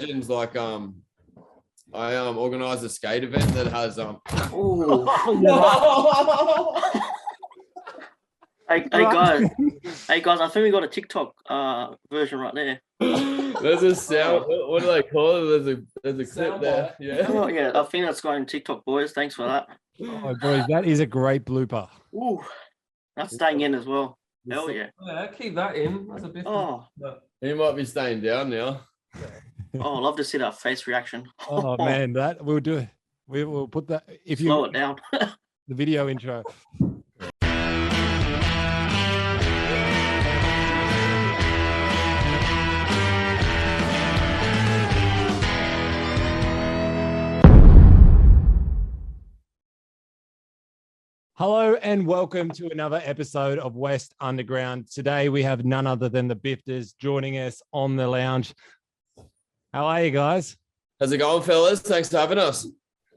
legends. Like I organised a skate event that has Hey guys, I think we got a TikTok version right there. There's a sound. What do they call it? There's a clip there. Yeah. Oh yeah, I think that's going TikTok, boys. Thanks for that. Oh, boys, that is a great blooper. Ooh, that's staying in as well. Hell yeah. Yeah, keep that in. That's a bit. Oh, He might be staying down now. oh, I love to see that face reaction. Oh man, that we'll do it. We will put that if you Slow it down. The video intro. Hello and welcome to another episode of West Underground. Today we have none other than the Bifters joining us on the lounge. How are you guys? How's it going, fellas? Thanks for having us.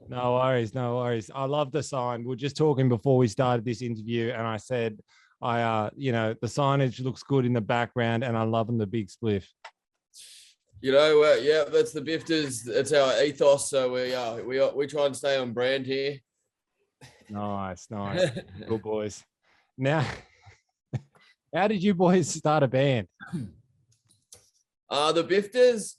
No worries, no worries. I love the sign. We were just talking before we started this interview, and I said, the signage looks good in the background, and I'm loving the big spliff. You know, yeah, that's the Bifters. That's our ethos. So we try and stay on brand here. Nice. Good boys. Now, how did you boys start a band? The Bifters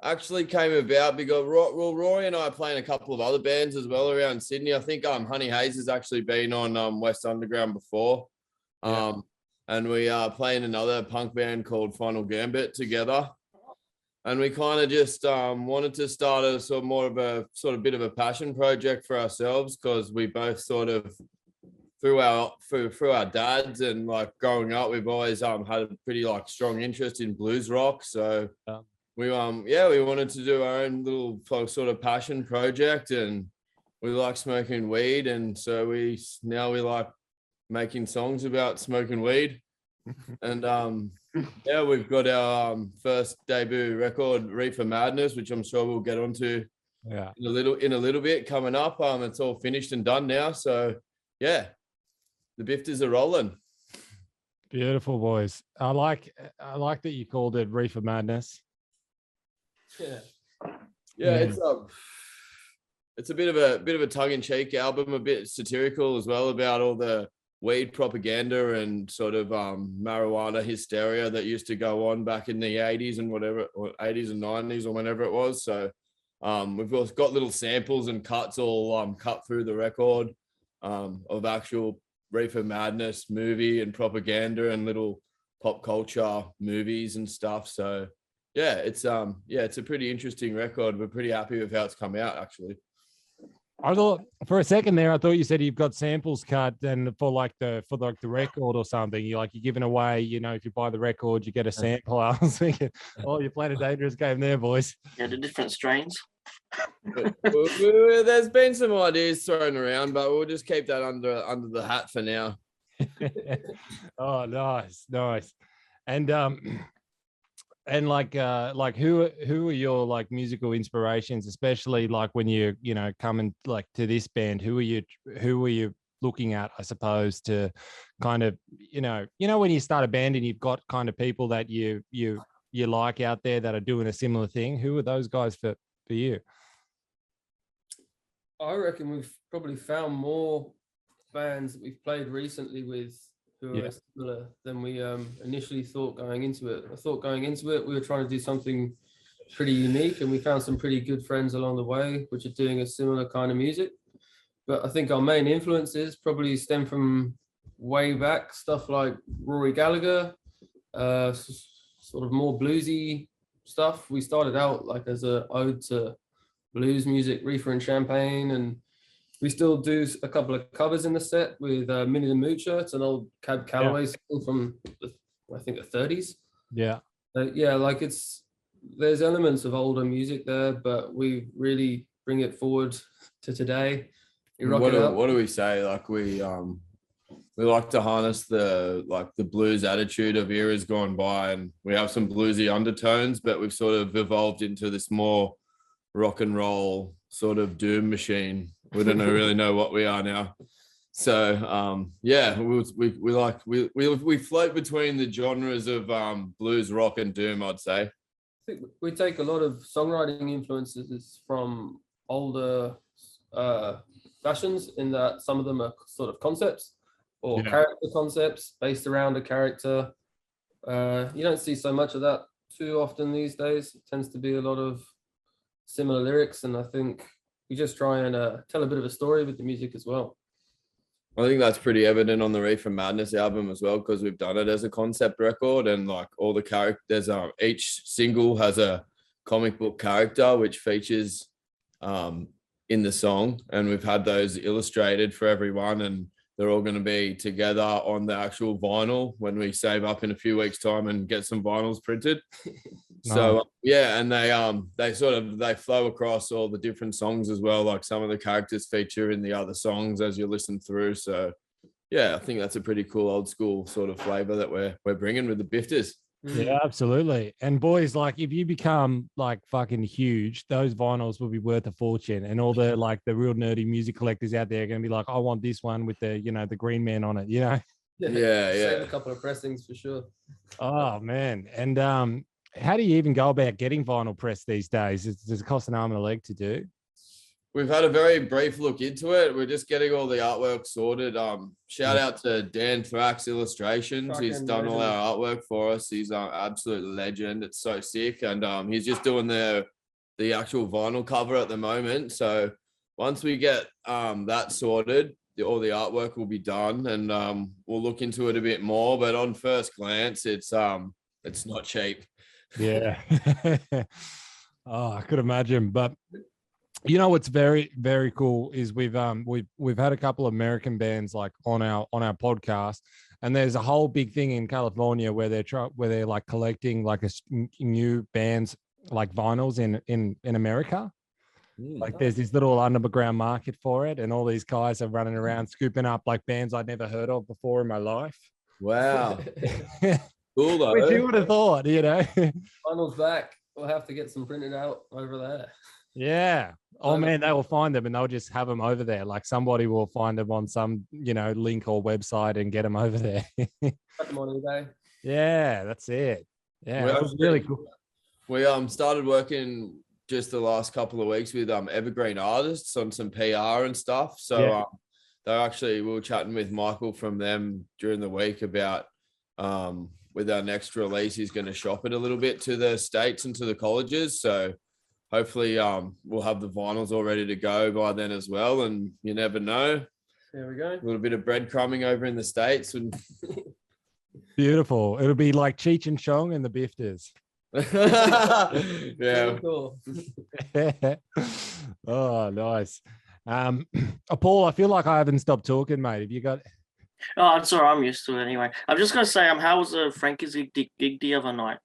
actually came about because Rory and I are playing a couple of other bands as well around Sydney. I think Honey Hayes has actually been on West Underground before. And we are playing another punk band called Final Gambit together. And we kind of just wanted to start a sort of bit of a passion project for ourselves, because we both sort of through our dads and like growing up, we've always had a pretty like strong interest in blues rock. So we wanted to do our own little sort of passion project, and we like smoking weed, and so we like making songs about smoking weed. And we've got our first debut record, Reefer Madness, which I'm sure we'll get onto in a little bit coming up. It's all finished and done now. So yeah, the Bifters are rolling. Beautiful, boys. I like that you called it Reefer Madness. Yeah. It's a bit of a tongue-in-cheek album, a bit satirical as well, about all the weed propaganda and sort of marijuana hysteria that used to go on back in the 80s and whatever, or 80s and 90s or whenever it was. So we've also got little samples and cuts all cut through the record of actual Reefer Madness movie and propaganda and little pop culture movies and stuff. So it's a pretty interesting record. We're pretty happy with how it's come out, actually. I thought for a second there, I thought you said you've got samples cut and for the record or something. You're giving away, if you buy the record, you get a sample. I was thinking, you're playing a dangerous game there, boys. Yeah, the different strains. There's been some ideas thrown around, but we'll just keep that under the hat for now. Oh, nice. And who are your like musical inspirations, especially like when you coming like to this band? Who are you looking at, I suppose, to kind of when you start a band and you've got kind of people that you like out there that are doing a similar thing? Who are those guys for you? I reckon we've probably found more bands that we've played recently with who are similar than we initially thought going into it. I thought going into it, we were trying to do something pretty unique, and we found some pretty good friends along the way, which are doing a similar kind of music. But I think our main influences probably stem from way back, stuff like Rory Gallagher, sort of more bluesy stuff. We started out like as an ode to blues music, Reefer and Champagne, and we still do a couple of covers in the set with Minnie the Moocher. It's an old Cab Calloway song from I think the 30s. Yeah. There's elements of older music there, but we really bring it forward to today. What do we say? Like we like to harness the blues attitude of eras gone by, and we have some bluesy undertones, but we've sort of evolved into this more rock and roll sort of doom machine. We don't really know what we are now. So we float between the genres of blues, rock, and doom, I'd say. think we take a lot of songwriting influences from older fashions, in that some of them are sort of concepts or character concepts based around a character. You don't see so much of that too often these days. It tends to be a lot of similar lyrics, and I think we just try and tell a bit of a story with the music as well. I think that's pretty evident on the Reefer Madness album as well, because we've done it as a concept record, and like all the characters, each single has a comic book character which features in the song, and we've had those illustrated for everyone, and they're all going to be together on the actual vinyl when we save up in a few weeks' time and get some vinyls printed. So yeah, and they flow across all the different songs as well. Like some of the characters feature in the other songs as you listen through. So yeah, I think that's a pretty cool old school sort of flavor that we're bringing with the Bifters. Yeah, absolutely. And boys, like if you become like fucking huge, those vinyls will be worth a fortune. And all the like the real nerdy music collectors out there are going to be like, I want this one with the, the Green Man on it, Yeah. Save a couple of pressings for sure. Oh man. And how do you even go about getting vinyl press these days? Does it cost an arm and a leg to do? We've had a very brief look into it. We're just getting all the artwork sorted. Shout out to Dan Thrax Illustrations. He's done all our artwork for us. He's an absolute legend. It's so sick. And he's just doing the actual vinyl cover at the moment. So once we get that sorted, all the artwork will be done, and we'll look into it a bit more. But on first glance, it's not cheap. Yeah. Oh, I could imagine. But what's very, very cool is we've had a couple of American bands like on our podcast, and there's a whole big thing in California where they're like collecting like new bands like vinyls in America. Like there's this little underground market for it, and all these guys are running around scooping up like bands I'd never heard of before in my life. Wow. Cool though. Which you would have thought, Vinyl's back. We'll have to get some printed out over there. Yeah. Oh man, they will find them and they'll just have them over there. Like somebody will find them on some, link or website and get them over there. Put them on eBay. Yeah, that's it. Yeah, that was really cool. We started working just the last couple of weeks with Evergreen artists on some PR and stuff. So we were chatting with Michael from them during the week about with our next release, he's going to shop it a little bit to the States and to the colleges. So hopefully we'll have the vinyls all ready to go by then as well. And you never know. There we go. A little bit of breadcrumbing over in the States. And beautiful. It'll be like Cheech and Chong and the Bifters. Yeah. Cool. Oh, nice. Paul, I feel like I haven't stopped talking, mate. Have you got... Oh, it's all right. I'm used to it anyway. I'm just gonna say, how was Frankie's gig the other night?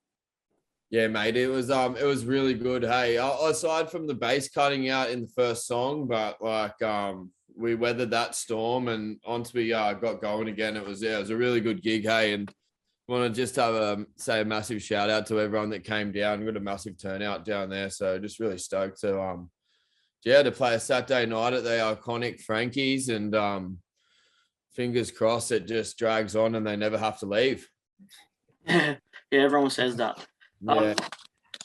Yeah, mate, it was really good. Hey, aside from the bass cutting out in the first song, but like we weathered that storm, and once we got going again, it was a really good gig. Hey, and want to just say a massive shout out to everyone that came down. We got a massive turnout down there, so just really stoked to to play a Saturday night at the iconic Frankie's, and fingers crossed it just drags on and they never have to leave. Yeah, everyone says that. Yeah.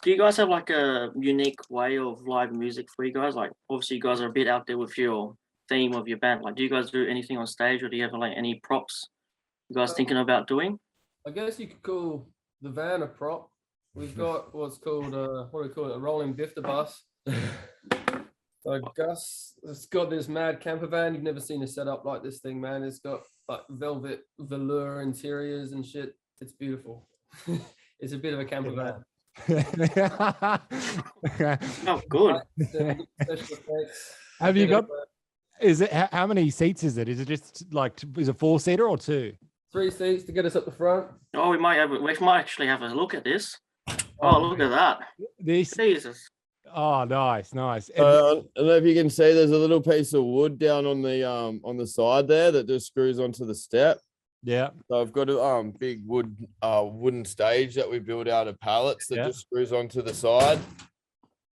Do you guys have like a unique way of live music for you guys? Like obviously you guys are a bit out there with your theme of your band. Like do you guys do anything on stage, or do you have like any props you guys thinking about doing? I guess you could call the van a prop. We've got what's called a rolling Bifter Bus. So Gus has got this mad camper van. You've never seen a setup like this thing, man. It's got like velvet velour interiors and shit. It's beautiful. It's a bit of a camper van. Oh, good. Have you got? Is it how many seats is it? Is it just like is it 4-seater or 2? 3 seats to get us up the front. Oh, we might actually have a look at this. Oh, look at that. This Jesus. Oh, nice. I don't know if you can see. There's a little piece of wood down on the side there that just screws onto the step. Yeah. So I've got a big wooden stage that we built out of pallets that just screws onto the side.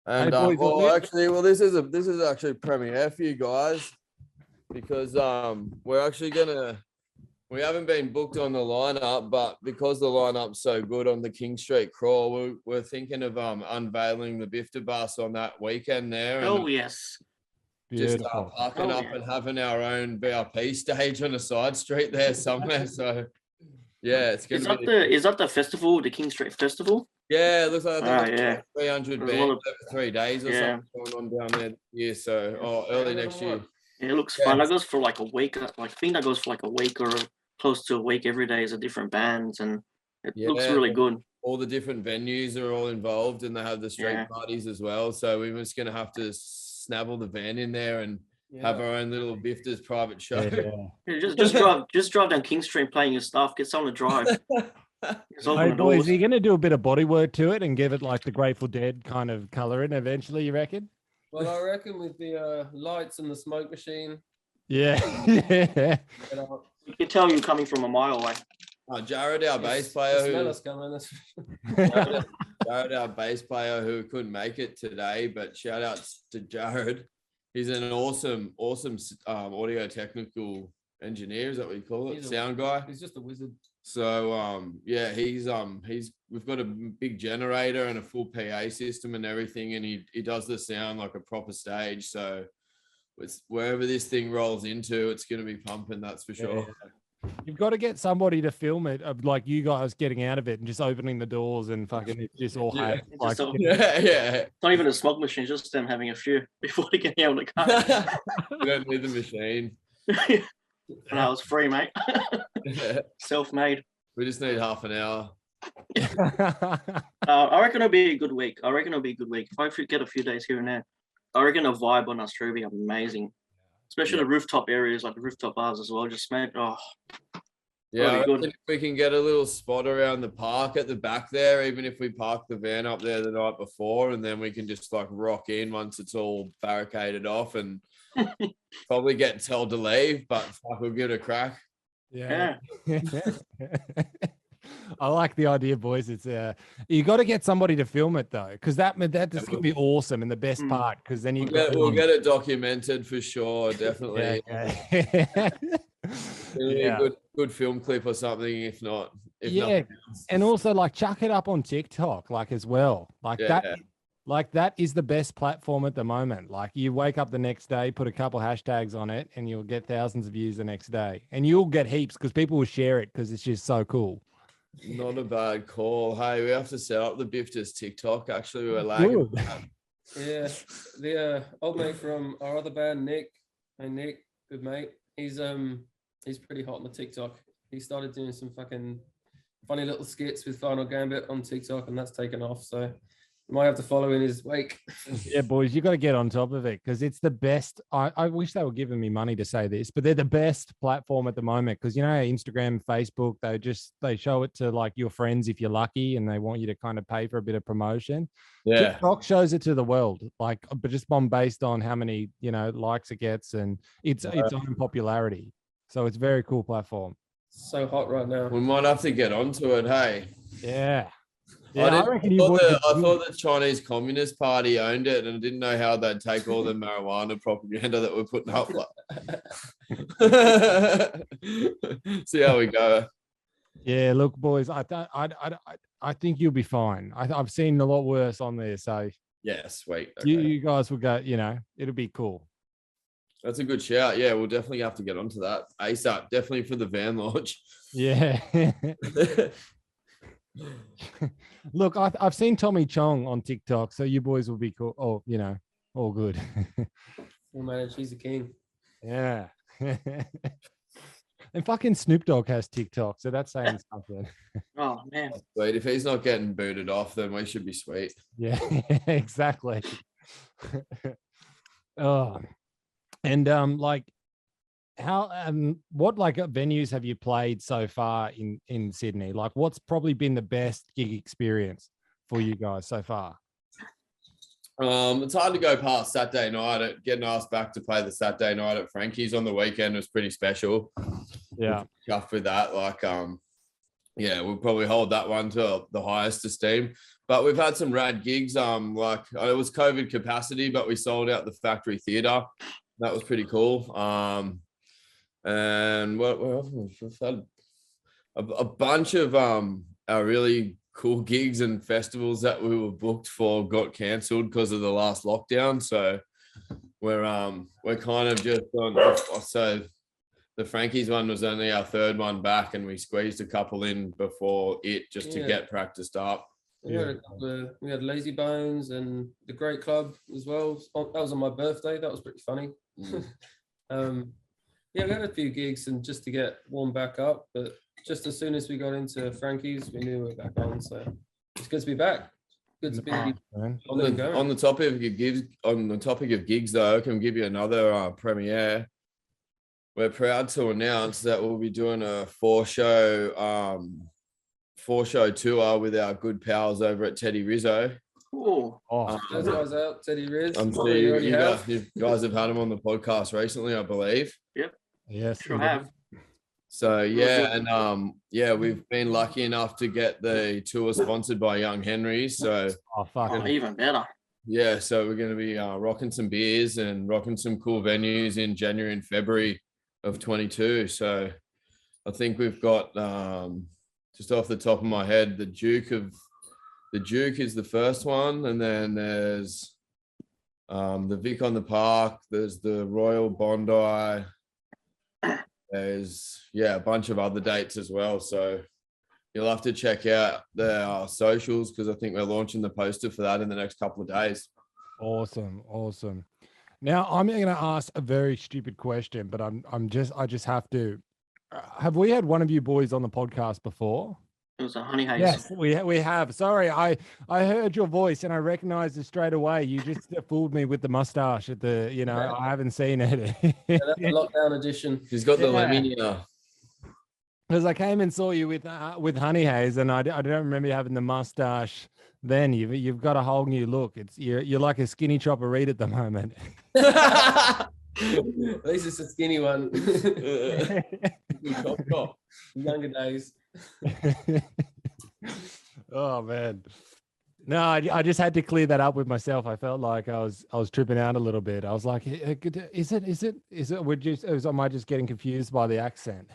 And this is actually premiere for you guys, because we're We haven't been booked on the lineup, but because the lineup's so good on the King Street crawl, we're thinking of unveiling the Bifter Bus on that weekend there. And Oh yes. just Beautiful. parking up and having our own VIP stage on a side street there somewhere. So yeah, it's gonna be. Is that the festival, the King Street Festival? Yeah, it looks like I think yeah. 300 There's bands a lot over 3 days or something going on down there this year. So early next year. Yeah, it looks fun. That goes for like a week. I think that goes for like a week or close to a week. Every day is a different bands, and it looks really good. All the different venues are all involved, and they have the street parties as well. So we're just gonna have to snabble the van in there and have our own little Bifters private show. Yeah, just drive down King Street playing your stuff. Get someone to drive. Hey boys, are you gonna do a bit of bodywork to it and give it like the Grateful Dead kind of colouring eventually? You reckon? Well, I reckon with the lights and the smoke machine. Yeah. You can tell you're coming from a mile away. Jared, our bass player, Jared, our bass player who couldn't make it today, but shout out to Jared. He's an awesome audio technical engineer. Is that what you call it? Sound guy. He's just a wizard. So we've got a big generator and a full PA system and everything, and he does the sound like a proper stage. So it's wherever this thing rolls into, it's going to be pumping. That's for sure. You've got to get somebody to film it of like you guys getting out of it and just opening the doors and fucking it's just all yeah. like It's not even a smoke machine, just them having a few before they get out of the car. You don't need the machine. No, it's free, mate. Self-made. We just need half an hour. I reckon it'll be a good week. If I get a few days here and there, I reckon a vibe on us will be amazing. Especially the rooftop areas, like the rooftop bars as well. Just made yeah. If we can get a little spot around the park at the back there, even if we park the van up there the night before, and then we can just like rock in once it's all barricaded off and probably get told to leave, but we'll give it a crack. Yeah. I like the idea, boys. It's you got to get somebody to film it though, because that's going to be awesome and the best part. Because then we'll get it documented for sure, definitely. Good film clip or something, if not. And also like chuck it up on TikTok, like as well, like that. Like that is the best platform at the moment. Like you wake up the next day, put a couple hashtags on it, and you'll get thousands of views the next day, and you'll get heaps because people will share it because it's just so cool. Not a bad call. Hey, we have to set up the Bifters TikTok. Actually, we were lagging. Yeah, the old mate from our other band, Nick. Hey, Nick, good mate. He's pretty hot on the TikTok. He started doing some fucking funny little skits with Final Gambit on TikTok, and that's taken off. So you might have to follow in his wake. Yeah, boys, you got to get on top of it because it's the best. I wish they were giving me money to say this, but they're the best platform at the moment because, you know, Instagram, Facebook, they show it to like your friends if you're lucky and they want you to kind of pay for a bit of promotion. Yeah. TikTok shows it to the world, like, but just based on how many, you know, likes it gets and its own popularity. So it's a very cool platform. So hot right now. We might have to get onto it, hey? Yeah. Yeah, I thought the Chinese Communist Party owned it and didn't know how they'd take all the marijuana propaganda that we're putting up. See how we go. Yeah, look, boys, I think you'll be fine. I've seen a lot worse on there, so yeah, sweet. Okay. You guys will go. You know, it'll be cool. That's a good shout. Yeah, we'll definitely have to get onto that ASAP. Definitely for the van launch. Yeah. Look, I've seen Tommy Chong on TikTok, so you boys will be cool. Oh, you know, all good. Oh man, she's a king. Yeah. And fucking Snoop Dogg has TikTok, so that's saying something. Oh man. Sweet. If he's not getting booted off, then we should be sweet. Yeah, exactly. Oh, and like, how what like venues have you played so far in Sydney? Like, what's probably been the best gig experience for you guys so far? It's hard to go past Saturday night. Getting asked back to play the Saturday night at Frankie's on the weekend was pretty special. Yeah, chuffed with that. Like, yeah, we'll probably hold that one to the highest esteem. But we've had some rad gigs. Like it was COVID capacity, but we sold out the Factory Theatre. That was pretty cool. And what else? We've had a bunch of our really cool gigs and festivals that we were booked for got cancelled because of the last lockdown. So we're kind of just on. So the Frankie's one was only our third one back, and we squeezed a couple in before it just to get practiced up. We had Lazy Bones and the Great Club as well. That was on my birthday. That was pretty funny. We had a few gigs and just to get warmed back up, but just as soon as we got into Frankie's, we knew we were back on. So it's good to be back. Good to be on the topic of gigs, though, I can give you another premiere. We're proud to announce that we'll be doing a four-show tour with our good pals over at Teddy Rizzo. Cool. Those guys out, Teddy Riz. I'm sure you guys have had him on the podcast recently, I believe. Yep. Yes, sure have. So yeah, and we've been lucky enough to get the tour sponsored by Young Henry's. So even better. Yeah, so we're going to be rocking some beers and rocking some cool venues in January and February of 22. So I think we've got just off the top of my head, the Duke is the first one, and then there's the Vic on the Park, there's the Royal Bondi, there's a bunch of other dates as well. So you'll have to check out their socials because I think we're launching the poster for that in the next couple of days. Awesome. Now I'm going to ask a very stupid question, but I just have to. Have we had one of you boys on the podcast before? It was a Honey Haze. Yes, we have. Sorry, I heard your voice and I recognized it straight away. You just fooled me with the mustache at the, I haven't seen it. That's the lockdown edition. He's got the Lemmy now. Because I came and saw you with Honey Haze, and I don't remember you having the mustache then. You've got a whole new look. You're like a skinny chopper Reed at the moment. At least it's a skinny one. Younger days. Oh man. No, I just had to clear that up with myself. I felt like I was tripping out a little bit. I was like, is it? Am I just getting confused by the accent?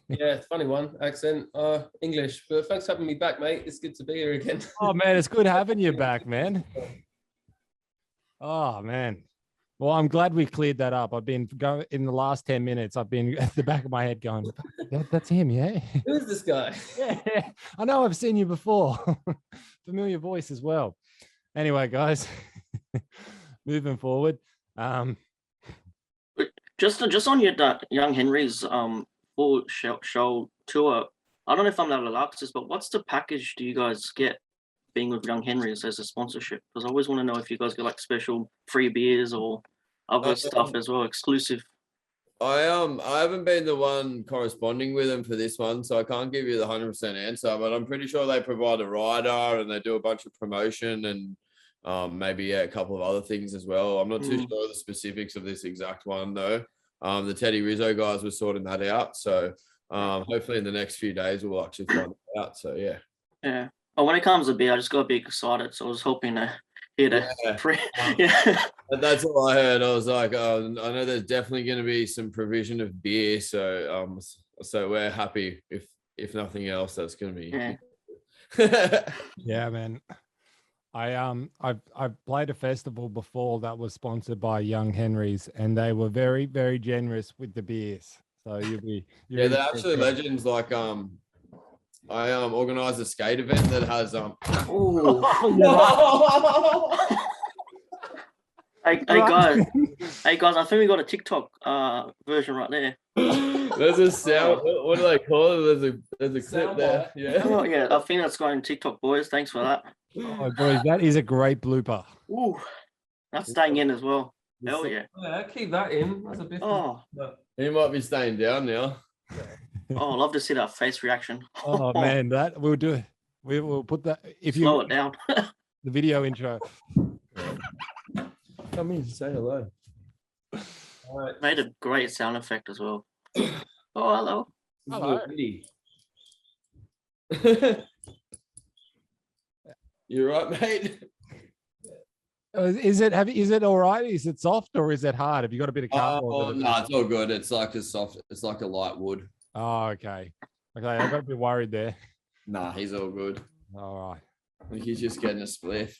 Yeah, funny one. Accent, English. But thanks for having me back, mate. It's good to be here again. Oh man, it's good having you back, man. Oh man. Well, I'm glad we cleared that up. I've been going in the last 10 minutes. I've been at the back of my head going, that's him, yeah. Who is this guy? Yeah, I know I've seen you before. Familiar voice as well. Anyway, guys, moving forward. Just on your Young Henry's full show tour. I don't know if I'm allowed to ask this, but what's the package do you guys get being with Young Henry's as a sponsorship? Because I always want to know if you guys get like special free beers or other stuff as well, exclusive. I haven't been the one corresponding with them for this one, so I can't give you the 100% answer, but I'm pretty sure they provide a rider and they do a bunch of promotion and maybe a couple of other things as well. I'm not too sure the specifics of this exact one though. The Teddy Rizzo guys were sorting that out, so hopefully in the next few days we'll actually find it out. So yeah. Well, when it comes to beer, I just got to be excited. So I was hoping to hear the That's all I heard. I was like, I know there's definitely going to be some provision of beer. So so we're happy if nothing else, that's going to be. Yeah, man. I've played a festival before that was sponsored by Young Henry's, and they were very, very generous with the beers. So they're actually legends. Like I organized a skate event that has Hey guys, I think we got a TikTok version right there. There's a sound. What do they call it? There's a clip there. Yeah. Oh, yeah, I think that's going TikTok, boys. Thanks for that. Oh, boys, that is a great blooper. Ooh, that's staying in as well. Hell yeah. Yeah, keep that in. That's a bit. Oh, he might be staying down now. Oh, I love to see that face reaction. Oh man, that we'll do it. We will put that if you slow it down. The video intro. Come in to say hello. All right. Made a great sound effect as well. Oh, hello. You right, mate? Is it all right? Is it soft or is it hard? Have you got a bit of cardboard? No, it's all good. It's like a soft. It's like a light wood. Oh, okay. Okay, I got a bit worried there. Nah, he's all good. All right. I think he's just getting a spliff.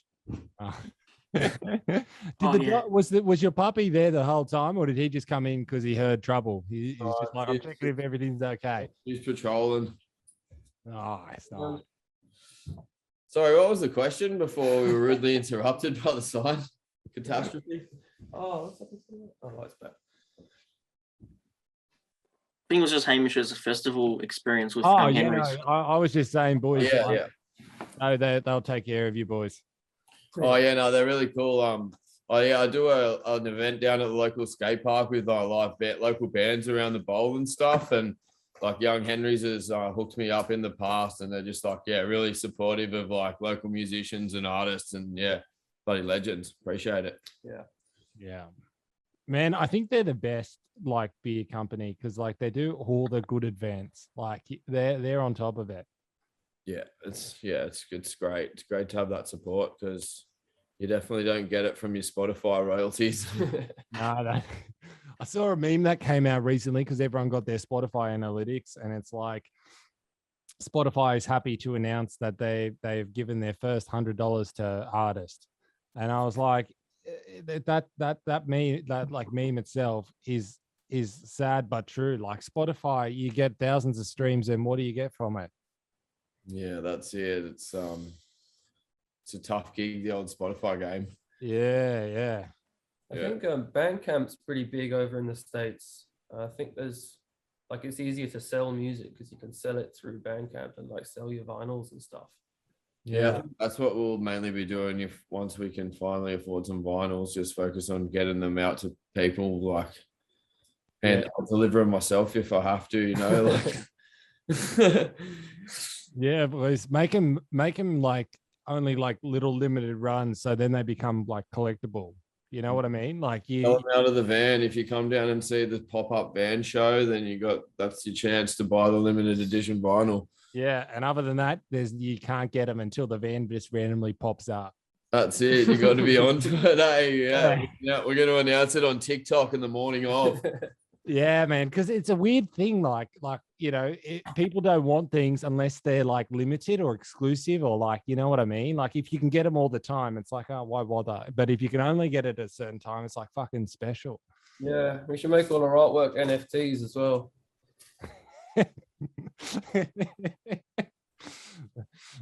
Oh. Yeah. Was your puppy there the whole time, or did he just come in because he heard trouble? He was just like, I'm he's- checking if everything's okay. He's patrolling. Nice, nice. Sorry, what was the question before we were rudely interrupted by the sign? Catastrophe. Oh, what's happened to that? Oh, it's back. I think it was just Hamish's festival experience with Oh, Young yeah, Henry's. no, I was just saying, boys. Yeah. No, they'll take care of you, boys. Oh yeah, no, they're really cool. I do an event down at the local skate park with local bands around the bowl and stuff, and like Young Henry's has hooked me up in the past, and they're just like, yeah, really supportive of like local musicians and artists, and yeah, bloody legends. Appreciate it. Yeah, man, I think they're the best like beer company because like they do all the good events. Like they're on top of it. Yeah, it's great. It's great to have that support because you definitely don't get it from your Spotify royalties. No. I saw a meme that came out recently because everyone got their Spotify analytics, and it's like Spotify is happy to announce that they've given their first $100 to artists, and I was like, that meme itself is sad but true. Like Spotify, you get thousands of streams, and what do you get from it? Yeah, that's it. It's a tough gig, the old Spotify game. Yeah. I think Bandcamp's pretty big over in the States. I think there's like it's easier to sell music because you can sell it through Bandcamp and like sell your vinyls and stuff. Yeah, that's what we'll mainly be doing if once we can finally afford some vinyls, just focus on getting them out to people, like, and I'll deliver them myself if I have to, like. Yeah, boys, make them like only like little limited runs, so then they become like collectible. You know what I mean? Like Sell them out of the van. If you come down and see the pop-up van show, then that's your chance to buy the limited edition vinyl. Yeah, and other than that, you can't get them until the van just randomly pops up. That's it. You got to be onto it. Hey, yeah, we're going to announce it on TikTok in the morning of. Yeah, man, because it's a weird thing. Like people don't want things unless they're like limited or exclusive, or like, you know what I mean? Like if you can get them all the time, it's like, oh, why bother? But if you can only get it at a certain time, it's like fucking special. Yeah, we should make all our artwork NFTs as well.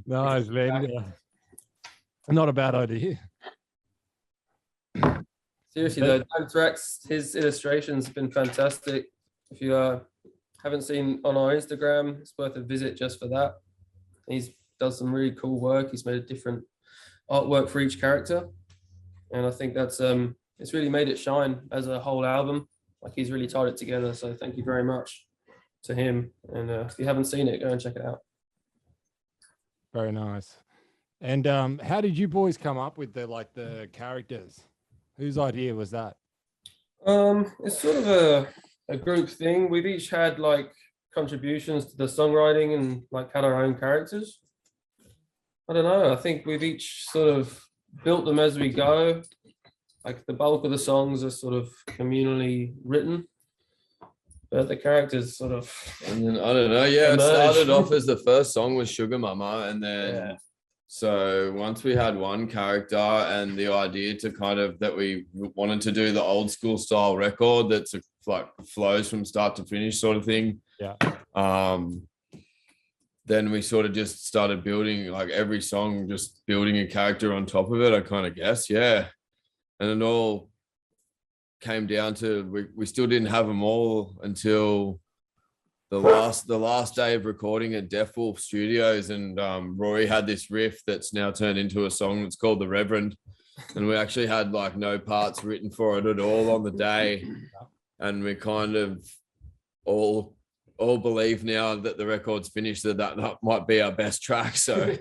Nice, man. Not a bad idea. Seriously though, Dan Thrax, his illustrations have been fantastic. If you haven't seen on our Instagram, it's worth a visit just for that. He's does some really cool work. He's made a different artwork for each character, and I think that's it's really made it shine as a whole album. Like he's really tied it together. So thank you very much to him. And if you haven't seen it, go and check it out. Very nice. And how did you boys come up with the characters? Whose idea was that? It's sort of a group thing. We've each had like contributions to the songwriting and like had our own characters. I don't know. I think we've each sort of built them as we go. Like the bulk of the songs are sort of communally written, but the characters sort of. And then, I don't know. Yeah, it started off as the first song was Sugar Mama, and then. Yeah. So once we had one character and the idea to kind of that we wanted to do the old school style record that's like flows from start to finish sort of thing. Yeah. Then we sort of just started building like every song, just building a character on top of it, I kind of guess. Yeah. And it all came down to we still didn't have them all until the last day of recording at Deaf Wolf Studios, and Rory had this riff that's now turned into a song that's called The Reverend, and we actually had like no parts written for it at all on the day, and we kind of all believe now that the record's finished that might be our best track. So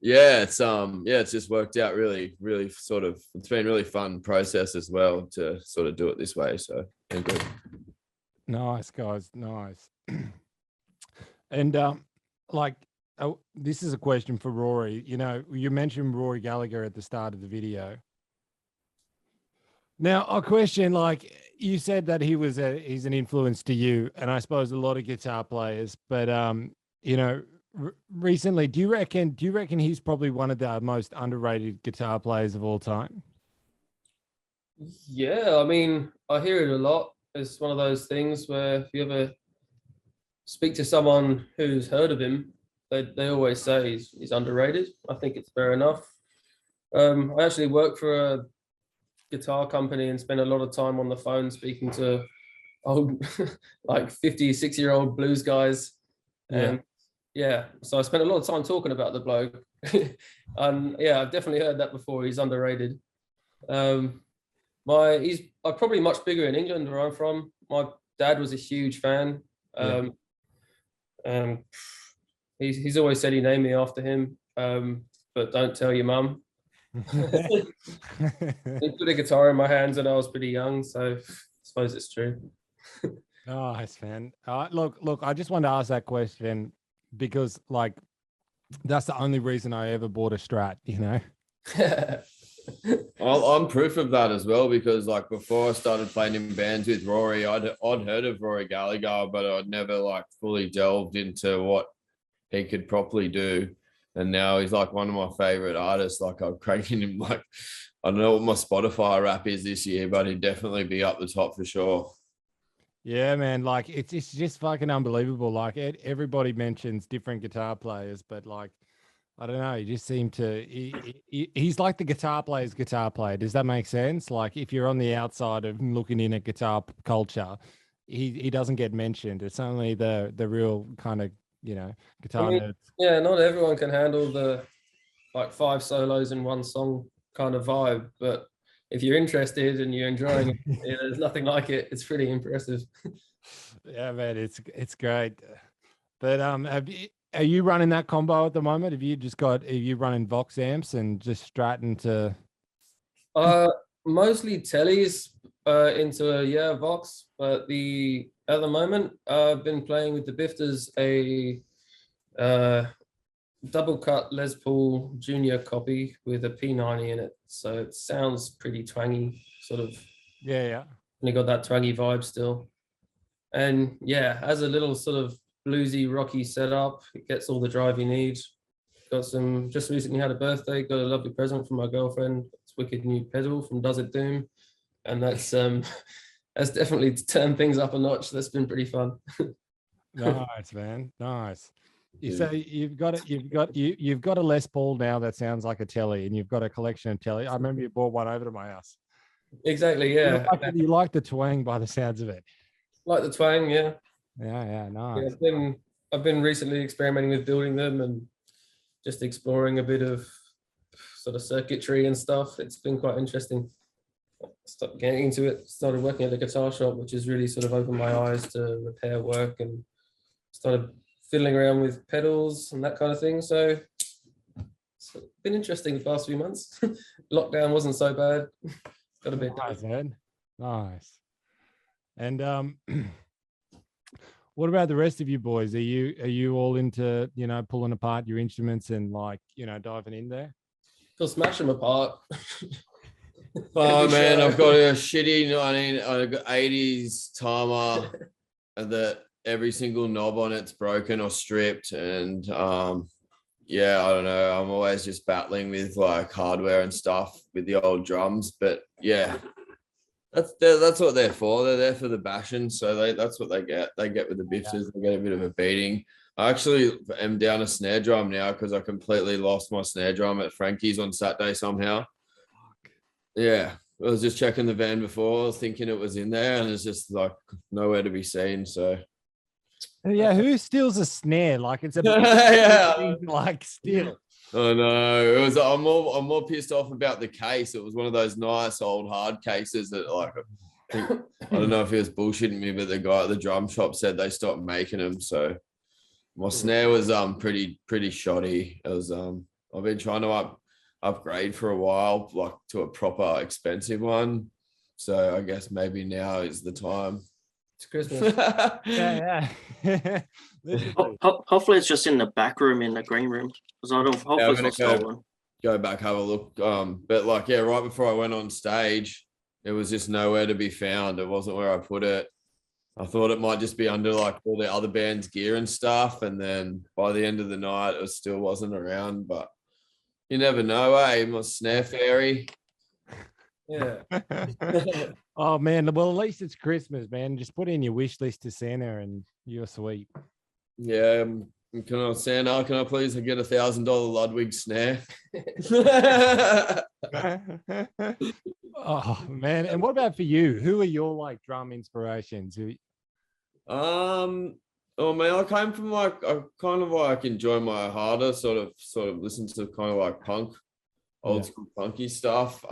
it's just worked out really sort of, it's been a really fun process as well to sort of do it this way. So thank you. Nice, guys. Nice. And like this is a question for Rory. You know, you mentioned Rory Gallagher at the start of the video. Now, a question, like you said that he's an influence to you, and I suppose a lot of guitar players. But you know, recently, do you reckon he's probably one of the most underrated guitar players of all time? Yeah, I mean, I hear it a lot. It's one of those things where if you ever speak to someone who's heard of him, they always say he's underrated. I think it's fair enough. I actually work for a guitar company and spend a lot of time on the phone speaking to old like 56-year-old blues guys. And so I spent a lot of time talking about the bloke. And yeah, I've definitely heard that before. He's underrated. He's probably much bigger in England where I'm from. My dad was a huge fan. He's always said he named me after him, but don't tell your mum. He put a guitar in my hands when I was pretty young, so I suppose it's true. Nice, man. Look, I just wanted to ask that question because, like, that's the only reason I ever bought a Strat, you know? I'm proof of that as well, because like before I started playing in bands with Rory, I'd heard of Rory Gallagher, but I'd never like fully delved into what he could properly do. And now he's like one of my favorite artists. Like I'm cranking him, like, I don't know what my Spotify rap is this year, but he'd definitely be up the top for sure. Yeah, man. Like it's just fucking unbelievable. Like everybody mentions different guitar players, but like, I don't know. He just seemed to, he's like the guitar player's guitar player. Does that make sense? Like if you're on the outside of looking in at guitar culture, he doesn't get mentioned. It's only the real kind of, you know, guitar nerds. Yeah, not everyone can handle the like 5 solos in one song kind of vibe, but if you're interested and you're enjoying it, there's nothing like it. It's pretty impressive. Yeah, man, it's great. But are you running that combo at the moment? Are you running Vox amps and just Stratton to? Mostly tellies into Vox, but at the moment I've been playing with the Bifters a double cut Les Paul Junior copy with a P90 in it, so it sounds pretty twangy, sort of. Yeah. And you got that twangy vibe still, and yeah, as a little sort of bluesy rocky setup, it gets all the drive you need. Just recently had a birthday, got a lovely present from my girlfriend. It's wicked new pedal from Does It Doom, and that's definitely turned things up a notch. That's been pretty fun. Nice, man. Nice. So you've got a Les Paul now that sounds like a telly, and you've got a collection of telly. I remember you brought one over to my house. Exactly, yeah. You like the twang by the sounds of it. Like the twang, yeah. Yeah, nice. Yeah, I've been recently experimenting with building them and just exploring a bit of sort of circuitry and stuff. It's been quite interesting. Started getting into it, started working at a guitar shop, which has really sort of opened my eyes to repair work, and started fiddling around with pedals and that kind of thing. So it's been interesting the past few months. Lockdown wasn't so bad. Got a bit nice, man. Nice. And what about the rest of you boys? Are you all into, you know, pulling apart your instruments and like, you know, diving in there? You'll smash them apart. Oh man, I've got a shitty 80s timer that every single knob on it's broken or stripped, and yeah, I don't know. I'm always just battling with like hardware and stuff with the old drums, but yeah, that's what they're for. They're there for the bashing, so that's what they get. They get with the Bifters. They get a bit of a beating. I actually am down a snare drum now because I completely lost my snare drum at Frankie's on Saturday somehow. Yeah, I was just checking the van before, I was thinking it was in there, and it's just like nowhere to be seen. So yeah, who steals a snare? Like it's a yeah, like steal. Oh no, it was. I'm more pissed off about the case. It was one of those nice old hard cases that like I don't know if he was bullshitting me, but the guy at the drum shop said they stopped making them. So my snare was pretty shoddy. It was I've been trying to upgrade for a while, like to a proper expensive one. So I guess maybe now is the time. It's Christmas. Yeah. Literally. Hopefully it's just in the back room in the green room. Because I don't. Hopefully I'm it's not gonna stolen. go back, have a look. But like, yeah, right before I went on stage, it was just nowhere to be found. It wasn't where I put it. I thought it might just be under like all the other band's gear and stuff. And then by the end of the night, it still wasn't around. But you never know, eh? My snare fairy. Yeah. Oh man, well at least it's Christmas, man. Just put in your wish list to Santa and you're sweet. Yeah. Santa, can I please get $1,000 Ludwig snare? Oh man, and what about for you? Who are your like drum inspirations? Oh man, I came from like I kind of like enjoy my harder sort of listen to kind of like punk, old school punky stuff.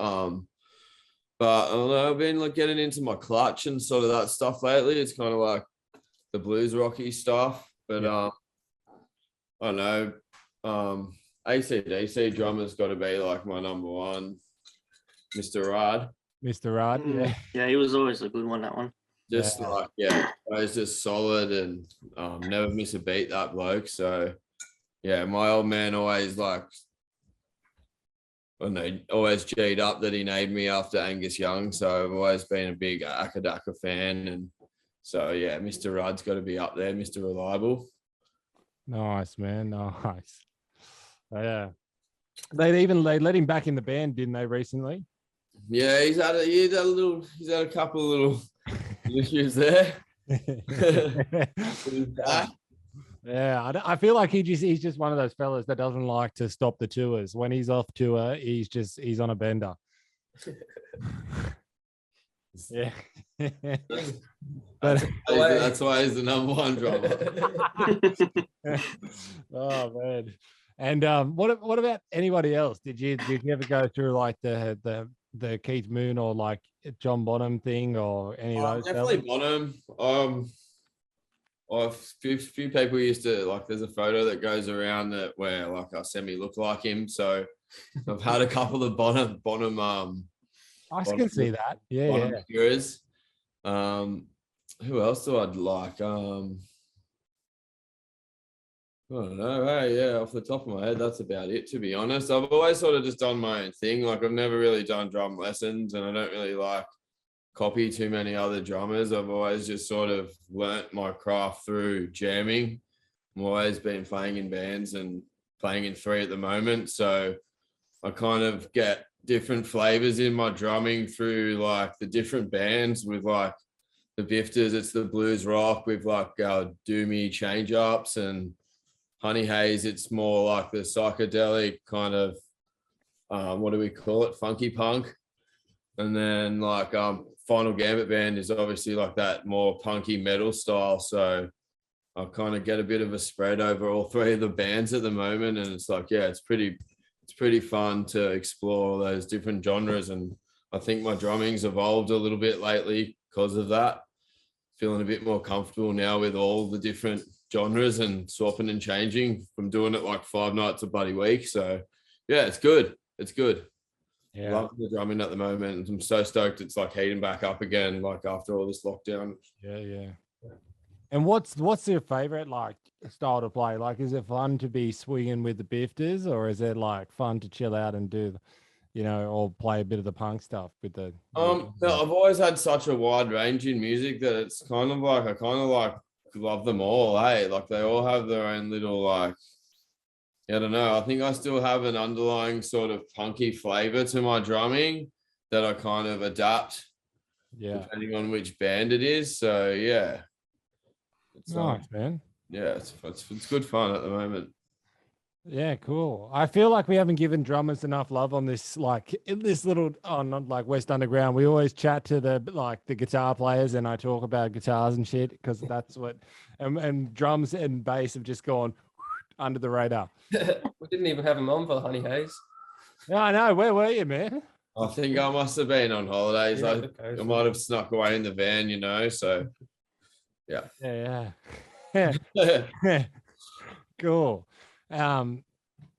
But I don't know, I've been like getting into my clutch and sort of that stuff lately. It's kind of like the blues rocky stuff. But I don't know. AC/DC drummer's got to be like my number one, Mr. Rod. Mr. Rod, yeah. Yeah, he was always a good one, that one. Just like, yeah, he's just solid and never miss a beat, that bloke. So yeah, my old man always like, I don't know, always G'd up that he named me after Angus Young. So I've always been a big Akadaka fan. And so yeah, Mr. Rudd's got to be up there, Mr. Reliable. Nice, man. Nice. Yeah. They let him back in the band, didn't they, recently? Yeah, he's had a couple of little issues there. Yeah, I feel like he's just one of those fellas that doesn't like to stop the tours. When he's off tour, he's on a bender. Yeah. But that's why he's the number one drummer. Oh man. And what about anybody else? Did you ever go through like the Keith Moon or like John Bonham thing or any of those? Definitely Bonham. A few people used to like. There's a photo that goes around that where like I semi-look like him. So I've had a couple of Bonham. I can see that. Yeah. Heroes. Who else do I like? I don't know. Hey, yeah, off the top of my head, that's about it, to be honest. I've always sort of just done my own thing. Like I've never really done drum lessons and I don't really like copy too many other drummers. I've always just sort of learnt my craft through jamming. I've always been playing in bands and playing in 3 at the moment. So I kind of get different flavors in my drumming through like the different bands. With like the Bifters, it's the blues rock with like doomy change ups, and Honey Haze, it's more like the psychedelic kind of what do we call it, funky punk. And then like Final Gambit band is obviously like that more punky metal style. So I kind of get a bit of a spread over all 3 of the bands at the moment, and it's like, yeah, it's pretty fun to explore all those different genres. And I think my drumming's evolved a little bit lately because of that. Feeling a bit more comfortable now with all the different genres and swapping and changing from doing it like 5 nights a bloody week. So yeah, it's good. Yeah, love the drumming at the moment. I'm so stoked it's like heating back up again, like after all this lockdown. Yeah. And what's your favorite like style to play? Like, is it fun to be swinging with the Bifters, or is it like fun to chill out and do, or play a bit of the punk stuff with the? No, I've always had such a wide range in music that it's kind of like I kind of like love them all. Hey, like they all have their own little like. I don't know. I think I still have an underlying sort of punky flavor to my drumming that I kind of adapt, depending on which band it is. So yeah, it's nice, man. Yeah, it's good fun at the moment. Yeah, cool. I feel like we haven't given drummers enough love on this, like this little not like West Underground. We always chat to the guitar players, and I talk about guitars and shit because that's what, and drums and bass have just gone under the radar. We didn't even have him on for Honey Haze. Yeah, I know. Where were you, man? I think I must have been on holidays. I might have snuck away in the van, so yeah. Cool.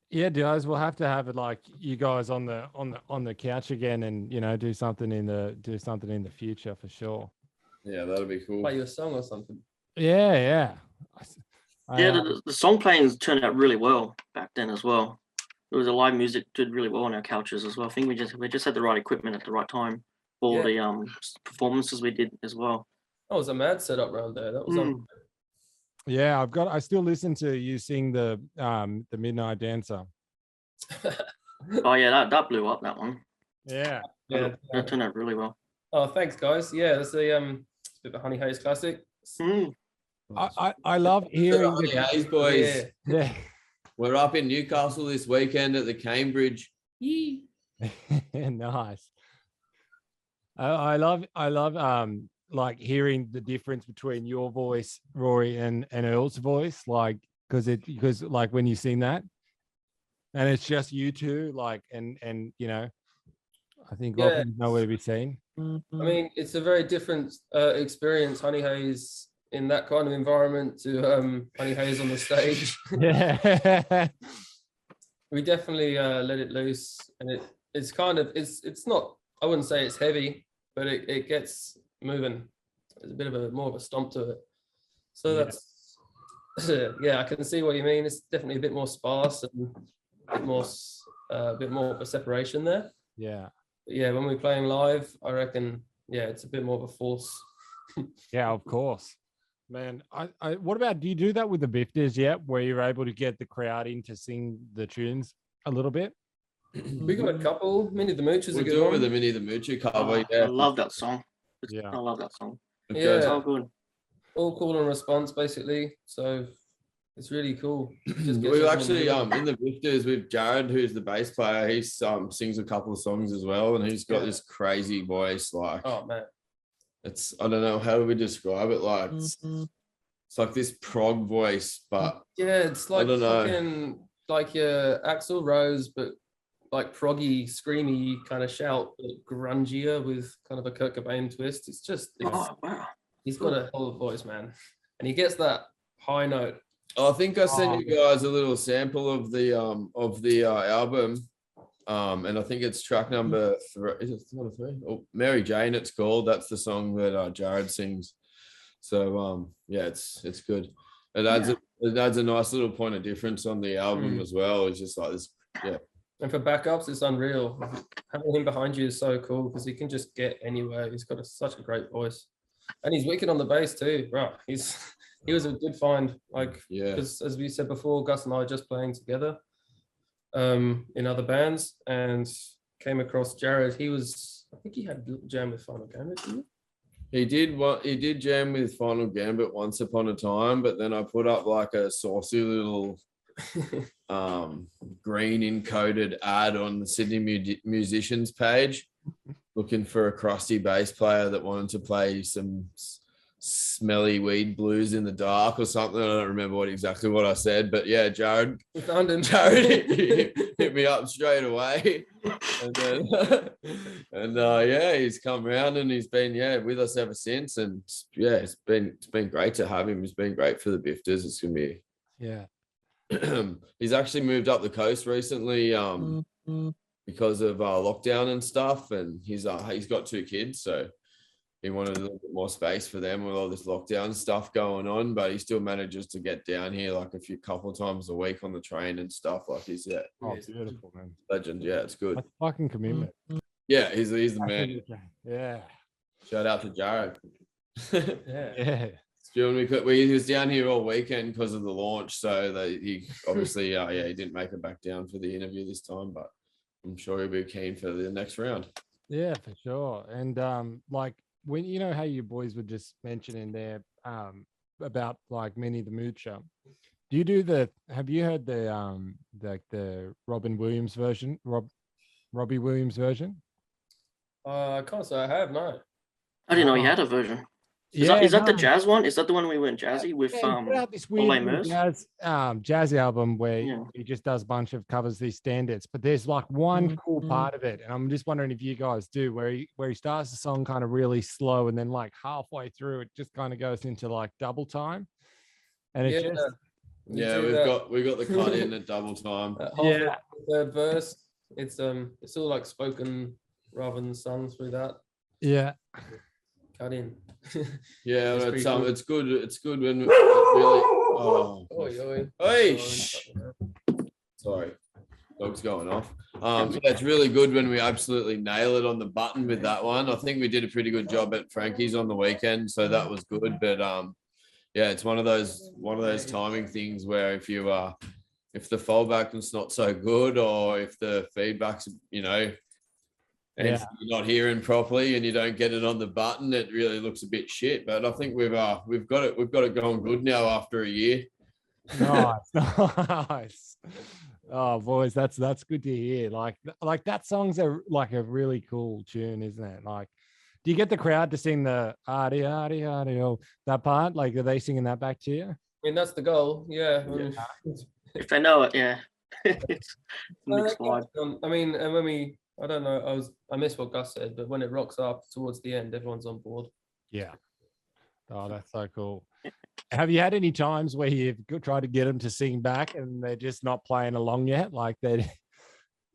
Yeah, guys, we'll have to have it like you guys on the couch again, and do something in the future for sure. Yeah, that'll be cool. Play you a song or something. Yeah. The song playing turned out really well back then as well. It was the live music did really well on our couches as well. I think we just had the right equipment at the right time for the performances we did as well. That was a mad setup around there. That was Yeah, I still listen to you sing the Midnight Dancer. Oh yeah, that blew up, that one. Yeah. That turned out really well. Oh, thanks guys. Yeah, that's a bit of a Honey Hayes classic. I love hearing Honey Hayes boys. Yeah. We're up in Newcastle this weekend at the Cambridge. Nice. I love like hearing the difference between your voice, Rory, and Earl's voice, like because like when you sing that, and it's just you two, like and you know, I think Robin's nowhere to be seen. I mean, it's a very different experience, Honey Hayes in that kind of environment to Honey Hayes on the stage. Yeah. We definitely let it loose, and it's kind of it's not, I wouldn't say it's heavy, but it gets moving. There's a bit of more of a stomp to it. So that's I can see what you mean. It's definitely a bit more sparse and a bit more of a separation there. Yeah. But yeah, when we're playing live, I reckon it's a bit more of a force. Yeah, of course. Man, what about, do you do that with the Bifters yet, where you're able to get the crowd in to sing the tunes a little bit? We got a couple. Minnie the Mooch is a good do it one. with the Minnie the Moocher cover. I love that song. Yeah. I love that song. Yeah. So good. All call and response, basically. So it's really cool. We've actually in the Bifters with Jared, who's the bass player. He sings a couple of songs as well, and he's got this crazy voice. Like, oh man, it's, I don't know, how do we describe it? Like it's like this prog voice, but it's like, I don't know, fucking like your Axl Rose, but like proggy, screamy kind of shout, but grungier with kind of a Kurt Cobain twist. Oh wow, he's got a hell of a voice, man, and he gets that high note. I think I sent you guys a little sample of the album, and I think it's track number 3. Is it number 3? Oh, Mary Jane, it's called. That's the song that Jared sings. So it's good. It adds a nice little point of difference on the album as well. It's just like this, And for backups, it's unreal. Having him behind you is so cool because he can just get anywhere. He's got such a great voice, and he's wicked on the bass too, bro. He was a good find, like, because as we said before, Gus and I are just playing together in other bands, and came across Jared. I think he had jam with Final Gambit, didn't he? He did jam with Final Gambit once upon a time, but then I put up like a saucy little green encoded ad on the Sydney musicians page, looking for a crusty bass player that wanted to play some smelly weed blues in the dark or something. I don't remember exactly what I said, but yeah, Jared hit me up straight away, and then he's come around and he's been with us ever since, and it's been great to have him. He's been great for the Bifters. It's gonna be he's actually moved up the coast recently because of lockdown and stuff, and he's got 2 kids, so he wanted a little bit more space for them with all this lockdown stuff going on, but he still manages to get down here like a couple of times a week on the train and stuff. Like he's beautiful, man. Legend. Yeah, it's good. That's fucking commitment. Yeah, he's the man. Yeah. Shout out to Jared. Yeah. He was down here all weekend because of the launch, so he obviously he didn't make it back down for the interview this time, but I'm sure he'll be keen for the next round. Yeah, for sure. And like, when you know how you boys were just mentioning there about like Minnie the Moocher, do you do have you heard the Robbie Williams version? I can't say I have, no. I didn't know he had a version. Is that the jazz one? Is that the one we went jazzy with? Put out this weird jazz album where he just does a bunch of covers these standards, but there's like one cool part of it, and I'm just wondering if you guys do, where he starts the song kind of really slow, and then like halfway through it just kind of goes into like double time, and it just we got the cut in at double time. Third verse, it's all like spoken rather than sung through that. Yeah. cut in. Yeah, It's but pretty cool. it's good. It's good when it really. Oh, Oi, oi. hey, Sorry. sorry, dog's going off. Yeah, it's really good when we absolutely nail it on the button with that one. I think we did a pretty good job at Frankie's on the weekend, so that was good. But yeah, it's one of those timing things where if the fallback is not so good, or if the feedback's, and Yeah. you're not hearing properly and you don't get it on the button, it really looks a bit shit. But I think we've got it going good now after a year. Nice, nice. Oh, boys, that's good to hear. Like that song's a really cool tune, isn't it? Like, do you get the crowd to sing the "Ardy Ardy Ardy" oh, that part? Like, are they singing that back to you? I mean, that's the goal. Yeah. If they know it, yeah. It's mixed vibe. I mean, and when I don't know, I missed what Gus said, but when it rocks up towards the end, everyone's on board. Yeah. Oh, that's so cool. Have you had any times where you've tried to get them to sing back and they're just not playing along yet? Like they.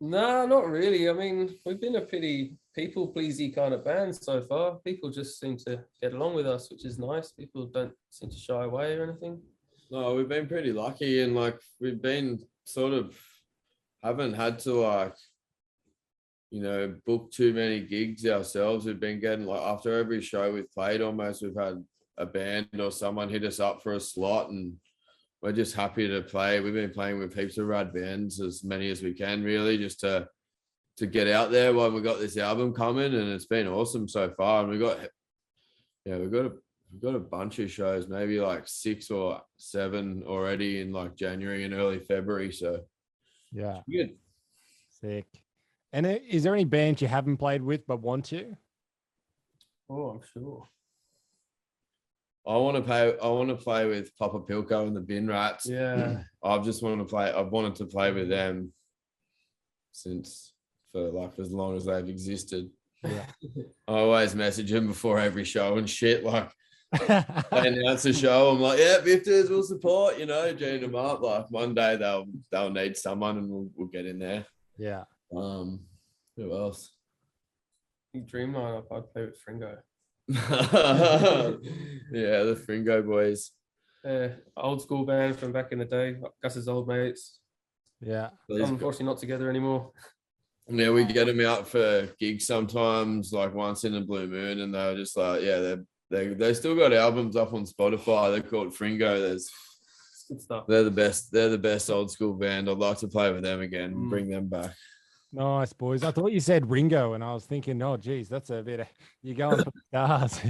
No, not really. I mean, we've been a pretty people-pleasy kind of band so far. People just seem to get along with us, which is nice. People don't seem to shy away or anything. No, we've been pretty lucky, and like we've been sort of haven't had to book too many gigs ourselves. We've been getting, like, after every show we've played, almost we've had a band or someone hit us up for a slot, and we're just happy to play. We've been playing with heaps of rad bands, as many as we can, really, just to get out there while we got this album coming, and it's been awesome so far. And we've got a bunch of shows, maybe like 6 or 7 already in like January and early February. So Yeah. good. Sick. And is there any bands you haven't played with but want to? Oh, I'm sure. I want to play with Papa Pilko and the Bin Rats. Yeah. I've wanted to play with them for like as long as they've existed. Yeah. I always message them before every show and shit. Like, they announce a show, I'm like, yeah, Bifters will support, gene them up. Like one day they'll need someone and we'll get in there. Yeah. Who else? Dream lineup, I'd play with Fringo. Yeah, the Fringo boys. Old school band from back in the day, Gus's old mates. Yeah. Unfortunately not together anymore. Yeah, we get them out for gigs sometimes, like once in a blue moon, and they're just like, yeah, they still got albums up on Spotify. They're called Fringo. Good stuff. They're the best. They're the best old school band. I'd like to play with them again and bring them back. Nice, boys. I thought you said Ringo, and I was thinking, oh, geez, that's a bit. You're going for the stars.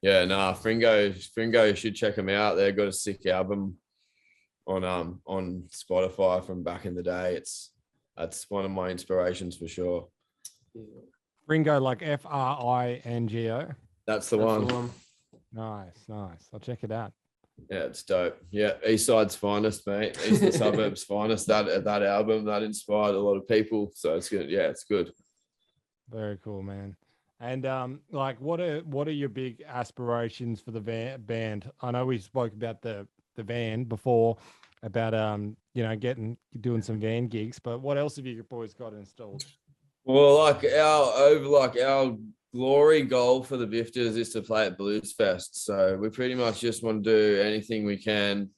Yeah, nah, Fringo, you should check them out. They've got a sick album on Spotify from back in the day. That's one of my inspirations for sure. Ringo, like Fringo. That's the one. Nice. I'll check it out. Yeah, it's dope. Yeah, East Side's finest, mate. Eastern Suburbs finest. That album that inspired a lot of people. So it's good. Yeah, it's good. Very cool, man. And like, what are your big aspirations for the band? I know we spoke about the van before, about doing some van gigs, but what else have you boys got installed? Well, our glory goal for the Bifters is to play at Blues Fest. So we pretty much just want to do anything we can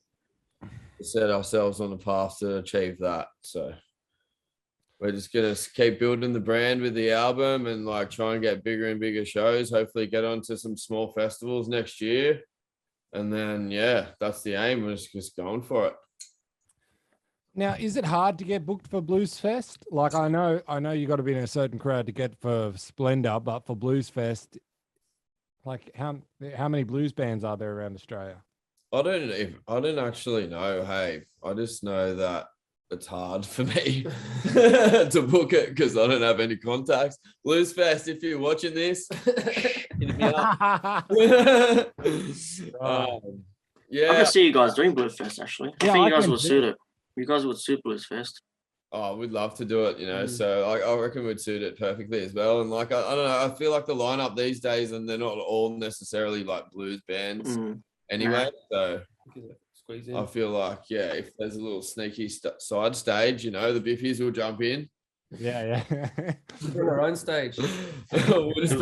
to set ourselves on the path to achieve that. So we're just gonna keep building the brand with the album and like try and get bigger and bigger shows. Hopefully get onto some small festivals next year. And then that's the aim. We're just going for it. Now, is it hard to get booked for Blues Fest? Like, I know you got to be in a certain crowd to get for Splendor, but for Blues Fest, like how many blues bands are there around Australia? I don't actually know. Hey, I just know that it's hard for me to book it because I don't have any contacts. Blues Fest, if you're watching this, hit me up. I can see you guys doing Blues Fest actually. I think you guys will suit it. You guys would suit Blues Fest. Oh, we'd love to do it, so I reckon we'd suit it perfectly as well. And like, I don't know, I feel like the lineup these days, and they're not all necessarily like blues bands anyway. So I feel like, if there's a little sneaky side stage, the Biffies will jump in. Yeah. On our own stage. We'll just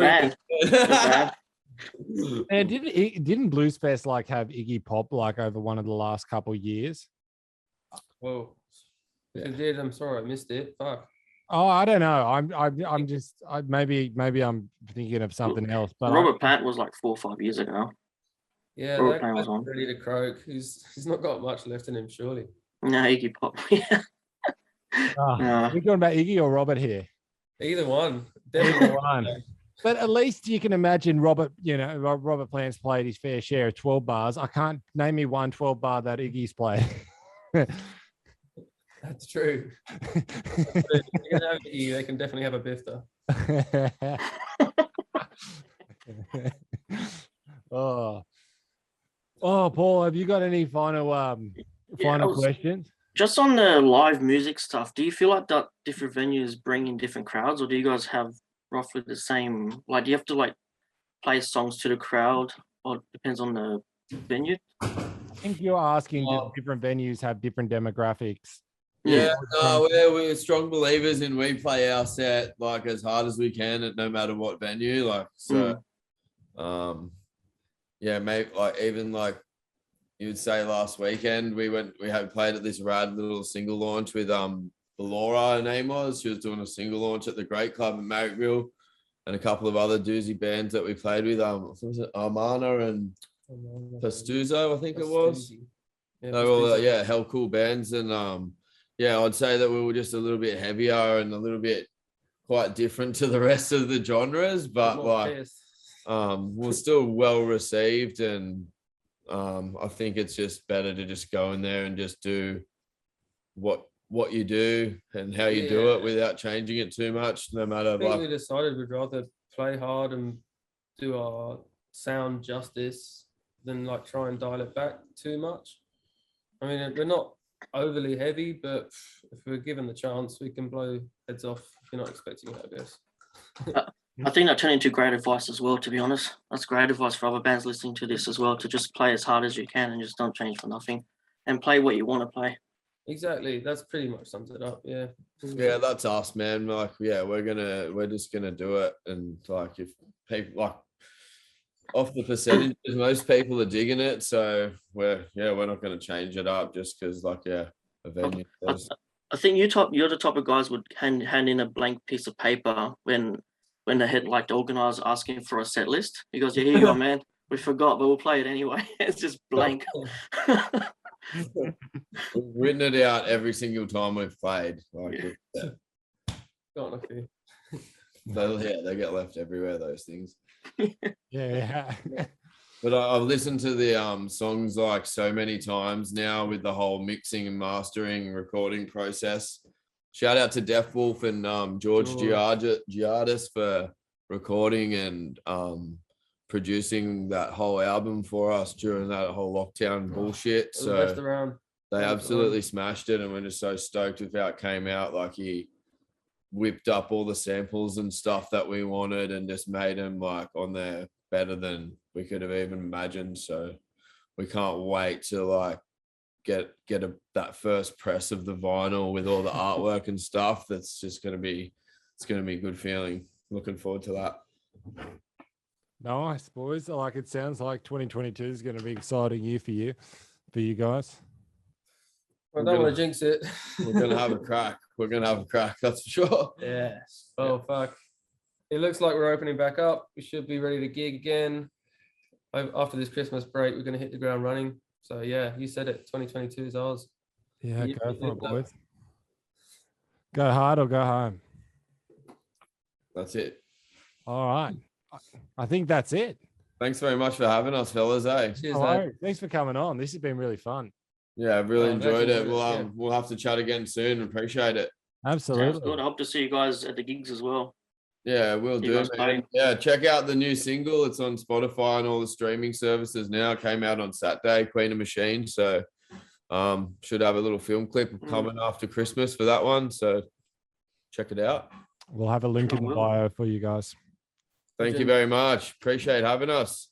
And didn't Blues Fest like have Iggy Pop like over one of the last couple of years? Well, if it did, I'm sorry I missed it. Fuck. Oh, I don't know. I'm just maybe I'm thinking of something else. But Robert Plant was like 4 or 5 years ago. Yeah, Robert that Plant was guy's on. ready to croak. He's not got much left in him, surely. No, Iggy Pop. Yeah. Are we talking about Iggy or Robert here? Either one. Either Definitely. one. But at least you can imagine Robert Plant's played his fair share of 12 bars. I can't name me one 12 bar that Iggy's played. That's true. They can definitely have a Bifter. Oh, Paul, have you got any final questions? Just on the live music stuff, do you feel like that different venues bring in different crowds, or do you guys have roughly the same? Like, do you have to like play songs to the crowd, or it depends on the venue? I think you're asking do different venues have different demographics. Yeah, no, we're strong believers in we play our set like as hard as we can at no matter what venue. Like so, yeah, maybe like even like you would say last weekend we had played at this rad little single launch with Laura, her name was. She was doing a single launch at the Great Club in Marrickville, and a couple of other doozy bands that we played with. What was it? Armana and Pastuzo, I think it was. Yeah, they were all hell cool bands, and yeah, I'd say that we were just a little bit heavier and a little bit quite different to the rest of the genres, but like we're still well received, and I think it's just better to just go in there and just do what you do and how you do it without changing it too much, no matter. I think we decided we'd rather play hard and do our sound justice than like try and dial it back too much. I mean, we're not overly heavy, but if we're given the chance, we can blow heads off if you're not expecting it, I guess. I think that turned into great advice as well, to be honest. That's great advice for other bands listening to this as well, to just play as hard as you can and just don't change for nothing and play what you want to play. Exactly. That's pretty much sums it up. Yeah. Yeah, that's us, man. Like, yeah, we're just gonna do it. And like if people like off the percentages, most people are digging it. So we're not gonna change it up just because like a venue. I think you're the type of guys would hand in a blank piece of paper when the head like the organizer asking for a set list. He goes, yeah, here you go, man. We forgot, but we'll play it anyway. It's just blank. We've written it out every single time we've played. Like, Got a few. They get left everywhere, those things. Yeah. But I've listened to the songs like so many times now with the whole mixing and mastering and recording process. Shout out to Deaf Wolf and George Giardis for recording and producing that whole album for us during that whole lockdown bullshit. So they absolutely smashed it, and we're just so stoked with how it came out. Like he whipped up all the samples and stuff that we wanted and just made them like on there better than we could have even imagined. So we can't wait to like get that first press of the vinyl with all the artwork and stuff. That's just going to be a good feeling. Looking forward to that. Nice, boys. Like it sounds like 2022 is going to be an exciting year for you guys. I don't want to jinx it. We're going to have a crack. That's for sure. Yeah. Oh, fuck. It looks like we're opening back up. We should be ready to gig again. After this Christmas break, we're going to hit the ground running. So, yeah, you said it. 2022 is ours. Yeah, go for it, boys. Go hard or go home. That's it. All right. I think that's it. Thanks very much for having us, fellas. Cheers, thanks for coming on. This has been really fun. Yeah, I've really enjoyed it. We'll have to chat again soon. Appreciate it. Absolutely. Sounds good. I hope to see you guys at the gigs as well. Yeah, we'll do. Yeah, check out the new single. It's on Spotify and all the streaming services now. It came out on Saturday, Queen of Machine. So should have a little film clip coming after Christmas for that one. So check it out. We'll have a link in the bio for you guys. Thank you very much. Appreciate having us.